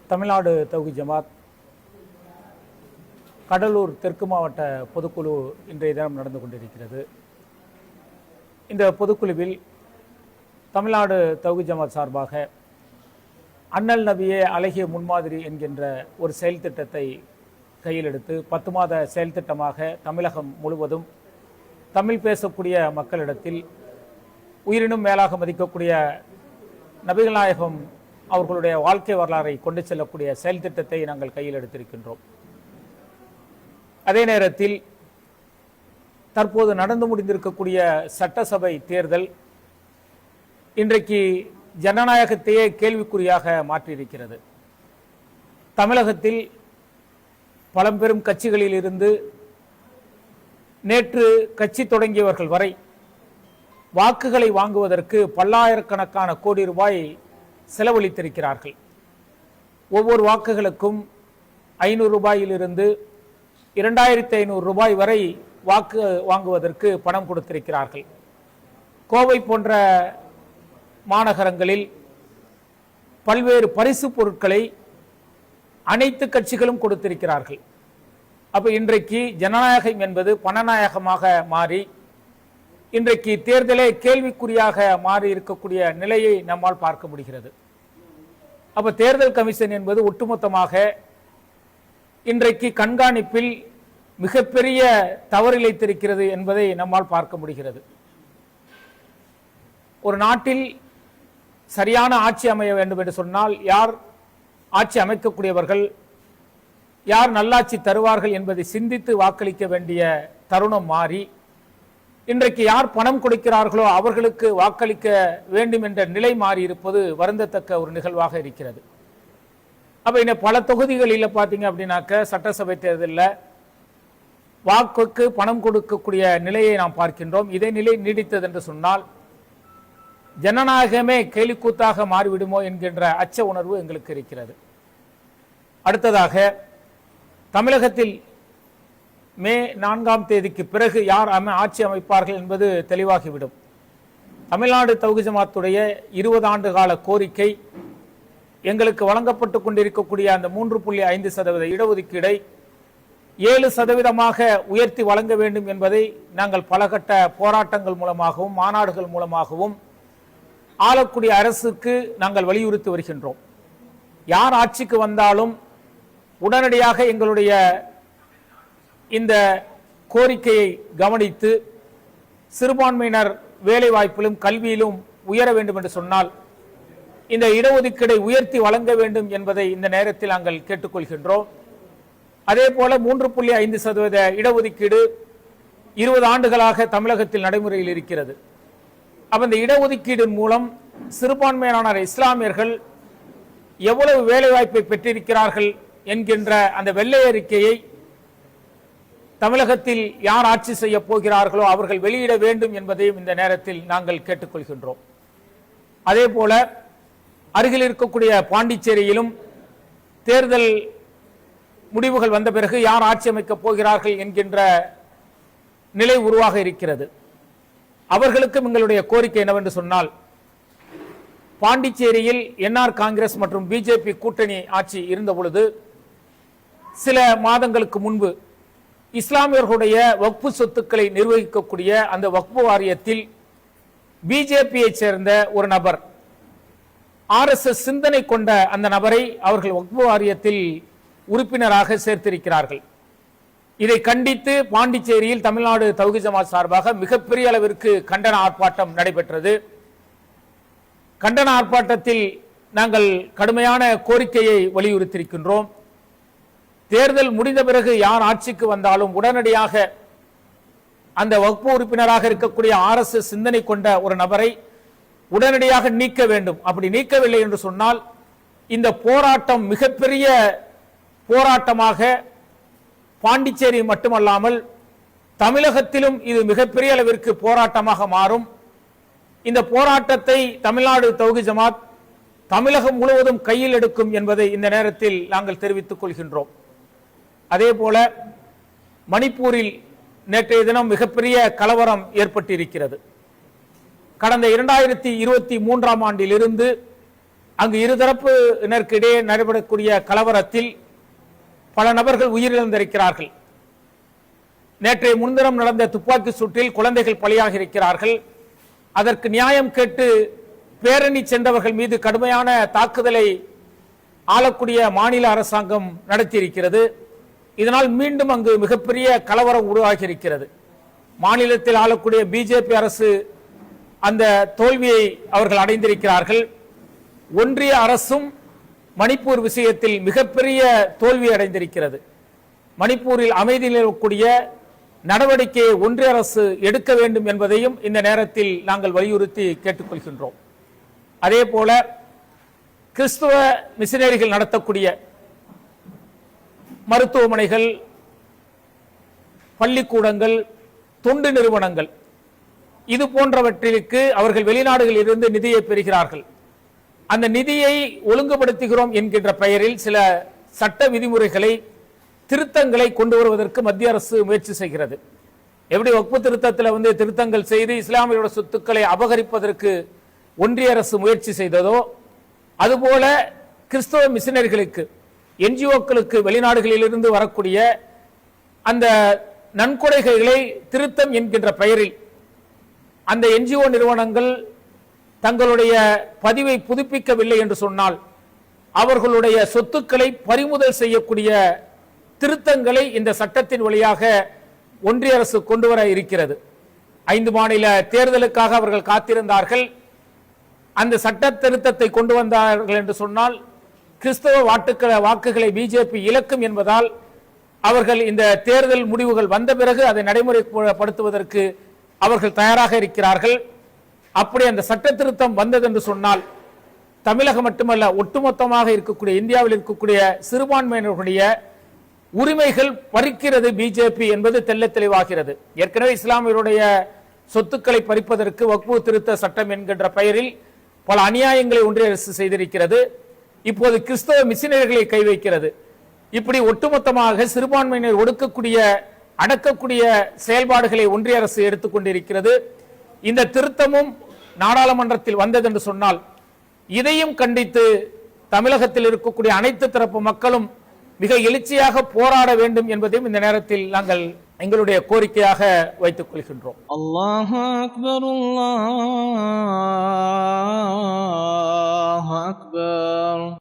தமிழ்நாடு தௌஹீத் ஜமாத் கடலூர் தெற்கு மாவட்ட பொதுக்குழு இன்றைய தினம் நடந்து கொண்டிருக்கிறது. இந்த பொதுக்குழுவில் தமிழ்நாடு தௌஹீத் ஜமாத் சார்பாக அண்ணல் நபியே அழகிய முன்மாதிரி என்கின்ற ஒரு செயல் திட்டத்தை கையில் எடுத்து 10 மாத செயல் திட்டமாக தமிழகம் முழுவதும் தமிழ் பேசக்கூடிய மக்களிடத்தில் உயிரினும் மேலாக மதிக்கக்கூடிய நபிகள் நாயகம் அவர்களுடைய வாழ்க்கை வரலாறை கொண்டு செல்லக்கூடிய செயல் திட்டத்தை நாங்கள் கையில் எடுத்திருக்கின்றோம். அதே நேரத்தில் தற்போது நடந்து முடிந்திருக்கக்கூடிய சட்டசபை தேர்தல் இன்றைக்கு ஜனநாயகத்தையே கேள்விக்குறியாக மாற்றியிருக்கிறது. தமிழகத்தில் பழம்பெரும் கட்சிகளில் இருந்து நேற்று கட்சி தொடங்கியவர்கள் வரை வாக்குகளை வாங்குவதற்கு பல்லாயிரக்கணக்கான கோடி ரூபாய் செலவழித்திருக்கிறார்கள். ஒவ்வொரு வாக்குகளுக்கும் 500 ரூபாயிலிருந்து 2500 ரூபாய் வரை வாக்கு வாங்குவதற்கு பணம் கொடுத்திருக்கிறார்கள். கோவை போன்ற மாநகரங்களில் பல்வேறு பரிசு பொருட்களை அனைத்து கட்சிகளும் கொடுத்திருக்கிறார்கள். அப்ப இன்றைக்கு ஜனநாயகம் என்பது பணநாயகமாக மாறி இன்றைக்கு தேர்தலே கேள்விக்குறியாக மாறி இருக்கக்கூடிய நிலையை நம்மால் பார்க்க முடிகிறது. அப்ப தேர்தல் கமிஷன் என்பது ஒட்டுமொத்தமாக இன்றைக்கு கண்காணிப்பில் மிகப்பெரிய தவறிழைத்திருக்கிறது என்பதை நம்மால் பார்க்க முடிகிறது. ஒரு நாட்டில் சரியான ஆட்சி அமைய வேண்டும் என்று சொன்னால் யார் ஆட்சி அமைக்கக்கூடியவர்கள், யார் நல்லாட்சி தருவார்கள் என்பதை சிந்தித்து வாக்களிக்க வேண்டிய தருணம் மாறி இன்றைக்கு யார் பணம் கொடுக்கிறார்களோ அவர்களுக்கு வாக்களிக்க வேண்டும் என்ற நிலை மாறி இருப்பது வருந்தத்தக்க ஒரு நிகழ்வாக இருக்கிறது. அப்ப இன்னும் பல தொகுதிகளில் பார்த்தீங்க அப்படின்னாக்க சட்டசபை தேர்தலில் வாக்குக்கு பணம் கொடுக்கக்கூடிய நிலையை நாம் பார்க்கின்றோம். இதே நிலை நீடித்தது என்று சொன்னால் ஜனநாயகமே கேலிக்கூத்தாக மாறிவிடுமோ என்கின்ற அச்ச உணர்வு எங்களுக்கு இருக்கிறது. அடுத்ததாக தமிழகத்தில் மே 4ஆம் தேதிக்கு பிறகு யார் ஆட்சி அமைப்பார்கள் என்பது தெளிவாகிவிடும். தமிழ்நாடு தௌஹீத் ஜமாத்துடைய 20 ஆண்டு கால கோரிக்கை எங்களுக்கு வழங்கப்பட்டு கொண்டிருக்கக்கூடிய அந்த 3.5% இடஒதுக்கீடை 7% உயர்த்தி வழங்க வேண்டும் என்பதை நாங்கள் பலகட்ட போராட்டங்கள் மூலமாகவும் மாநாடுகள் மூலமாகவும் ஆளக்கூடிய அரசுக்கு நாங்கள் வலியுறுத்தி வருகின்றோம். யார் ஆட்சிக்கு வந்தாலும் உடனடியாக எங்களுடைய இந்த கோரிக்கையை கவனித்து சிறுபான்மையினர் வேலை வாய்ப்பிலும் கல்வியிலும் உயர வேண்டும் என்று சொன்னால் இந்த இடஒதுக்கீடை உயர்த்தி வழங்க வேண்டும் என்பதை இந்த நேரத்தில் நாங்கள் கேட்டுக்கொள்கின்றோம். அதே போல 3.5% இடஒதுக்கீடு 20 ஆண்டுகளாக தமிழகத்தில் நடைமுறையில் இருக்கிறது. அப்ப இந்த இடஒதுக்கீடு மூலம் சிறுபான்மையினர் இஸ்லாமியர்கள் எவ்வளவு வேலை வாய்ப்பை பெற்றிருக்கிறார்கள் என்கின்ற அந்த வெள்ளை அறிக்கையை தமிழகத்தில் யார் ஆட்சி செய்ய போகிறார்களோ அவர்கள் வெளியிட வேண்டும் என்பதையும் இந்த நேரத்தில் நாங்கள் கேட்டுக்கொள்கின்றோம். அதே போல அருகில் இருக்கக்கூடிய பாண்டிச்சேரியிலும் தேர்தல் முடிவுகள் வந்த பிறகு யார் ஆட்சி அமைக்கப் போகிறார்கள் என்கின்ற நிலை உருவாக இருக்கிறது. அவர்களுக்கும் எங்களுடைய கோரிக்கை என்னவென்று சொன்னால் பாண்டிச்சேரியில் என்ஆர் காங்கிரஸ் மற்றும் பிஜேபி கூட்டணி ஆட்சி இருந்த பொழுது சில மாதங்களுக்கு முன்பு இஸ்லாமியர்களுடைய வக்ஃபு சொத்துக்களை நிர்வகிக்கக்கூடிய அந்த வக்ஃபு வாரியத்தில் பிஜேபியை சேர்ந்த ஒரு நபர் RSS சிந்தனை கொண்ட அந்த நபரை அவர்கள் வக்ஃபு வாரியத்தில் உறுப்பினராக சேர்த்திருக்கிறார்கள். இதை கண்டித்து பாண்டிச்சேரியில் தமிழ்நாடு தௌஹீத் ஜமாத் சார்பாக மிகப்பெரிய அளவிற்கு கண்டன ஆர்ப்பாட்டம் நடைபெற்றது. கண்டன ஆர்ப்பாட்டத்தில் நாங்கள் கடுமையான கோரிக்கையை வலியுறுத்தியிருக்கின்றோம். தேர்தல் முடிந்த பிறகு யார் ஆட்சிக்கு வந்தாலும் உடனடியாக அந்த வக்ஃபு உறுப்பினராக இருக்கக்கூடிய RSS சிந்தனை கொண்ட ஒரு நபரை உடனடியாக நீக்க வேண்டும். அப்படி நீக்கவில்லை என்று சொன்னால் இந்த போராட்டம் மிகப்பெரிய போராட்டமாக பாண்டிச்சேரி மட்டுமல்லாமல் தமிழகத்திலும் இது மிகப்பெரிய அளவிற்கு போராட்டமாக மாறும். இந்த போராட்டத்தை தமிழ்நாடு தௌஹீத் ஜமாத் தமிழகம் முழுவதும் கையில் எடுக்கும் என்பதை இந்த நேரத்தில் நாங்கள் தெரிவித்துக் கொள்கின்றோம். அதே போல மணிப்பூரில் நேற்றைய தினம் மிகப்பெரிய கலவரம் ஏற்பட்டிருக்கிறது. கடந்த 2023ஆம் ஆண்டிலிருந்து அங்கு இருதரப்பினருக்கு இடையே நடைபெறக்கூடிய கலவரத்தில் பல நபர்கள் உயிரிழந்திருக்கிறார்கள். நேற்றைய முன்தினம் நடந்த துப்பாக்கி சூட்டில் குழந்தைகள் பலியாக இருக்கிறார்கள். அதற்கு நியாயம் கேட்டு பேரணி சென்றவர்கள் மீது கடுமையான தாக்குதலை ஆளக்கூடிய மாநில அரசாங்கம் நடத்தியிருக்கிறது. இதனால் மீண்டும் அங்கு மிகப்பெரிய கலவரம் உருவாகி இருக்கிறது. மாநிலத்தில் ஆளக்கூடிய பிஜேபி அரசு அந்த தோல்வியை அவர்கள் அடைந்திருக்கிறார்கள். ஒன்றிய அரசும் மணிப்பூர் விஷயத்தில் மிகப்பெரிய தோல்வி அடைந்திருக்கிறது. மணிப்பூரில் அமைதி நிலவக்கூடிய நடவடிக்கையை ஒன்றிய அரசு எடுக்க வேண்டும் என்பதையும் இந்த நேரத்தில் நாங்கள் வலியுறுத்தி கேட்டுக்கொள்கின்றோம். அதே போல கிறிஸ்துவ மிஷனரிகள் நடத்தக்கூடிய மருத்துவமனைகள், பள்ளிக்கூடங்கள், தொண்டு நிறுவனங்கள் இது போன்றவற்றிற்கு அவர்கள் வெளிநாடுகளில் இருந்து நிதியை பெறுகிறார்கள். அந்த நிதியை ஒழுங்குபடுத்துகிறோம் என்கின்ற பெயரில் சில சட்ட விதிமுறைகளை, திருத்தங்களை கொண்டு வருவதற்கு மத்திய அரசு முயற்சி செய்கிறது. எப்படி வக்ஃபு திருத்தத்தில் திருத்தங்கள் செய்து இஸ்லாமியோட சொத்துக்களை அபகரிப்பதற்கு ஒன்றிய அரசு முயற்சி செய்ததோ, அதுபோல கிறிஸ்தவ மிஷனரிகளுக்கு, என்ஜிஓக்களுக்கு வெளிநாடுகளில் இருந்து வரக்கூடிய அந்த நன்கொடைகளை திருத்தம் என்கின்ற பெயரில் அந்த என்ஜிஓ நிறுவனங்கள் தங்களுடைய பதிவை புதுப்பிக்கவில்லை என்று சொன்னால் அவர்களுடைய சொத்துக்களை பறிமுதல் செய்யக்கூடிய திருத்தங்களை இந்த சட்டத்தின் வழியாக ஒன்றிய அரசு கொண்டு வர இருக்கிறது. 5 மாநில தேர்தலுக்காக அவர்கள் காத்திருந்தார்கள். அந்த சட்ட திருத்தத்தை கொண்டு வந்தார்கள் என்று சொன்னால் கிறிஸ்தவ வாக்குகளை பிஜேபி இழக்கும் என்பதால் அவர்கள் இந்த தேர்தல் முடிவுகள் வந்த பிறகு அதை நடைமுறைப்படுத்துவதற்கு அவர்கள் தயாராக இருக்கிறார்கள். அப்படி அந்த சட்ட திருத்தம் வந்தது என்று சொன்னால் தமிழகம் மட்டுமல்ல, ஒட்டுமொத்தமாக இருக்கக்கூடிய இந்தியாவில் இருக்கக்கூடிய சிறுபான்மையினருடைய உரிமைகள் பறிக்கிறது பிஜேபி என்பது தெல்ல தெளிவாகிறது. ஏற்கனவே இஸ்லாமியருடைய சொத்துக்களை பறிப்பதற்கு வக்ஃபு திருத்த சட்டம் என்கின்ற பெயரில் பல அநியாயங்களை ஒன்றிய அரசு செய்திருக்கிறது. இப்போது கிறிஸ்தவ மிஷனரிகளை கை வைக்கிறது. இப்படி ஒட்டுமொத்தமாக சிறுபான்மையினர் ஒடுக்கக்கூடிய, அடக்கக்கூடிய செயல்பாடுகளை ஒன்றிய அரசு எடுத்துக்கொண்டிருக்கிறது. இந்த திருத்தமும் நாடாளுமன்றத்தில் வந்தது என்று சொன்னால் இதையும் கண்டித்து தமிழகத்தில் இருக்கக்கூடிய அனைத்து தரப்பு மக்களும் மிக எழுச்சியாக போராட வேண்டும் என்பதையும் இந்த நேரத்தில் நாங்கள் எங்களுடைய கோரிக்கையாக வைத்துக் கொள்கின்றோம். அல்லாஹு அக்பர், அல்லாஹு அக்பர்.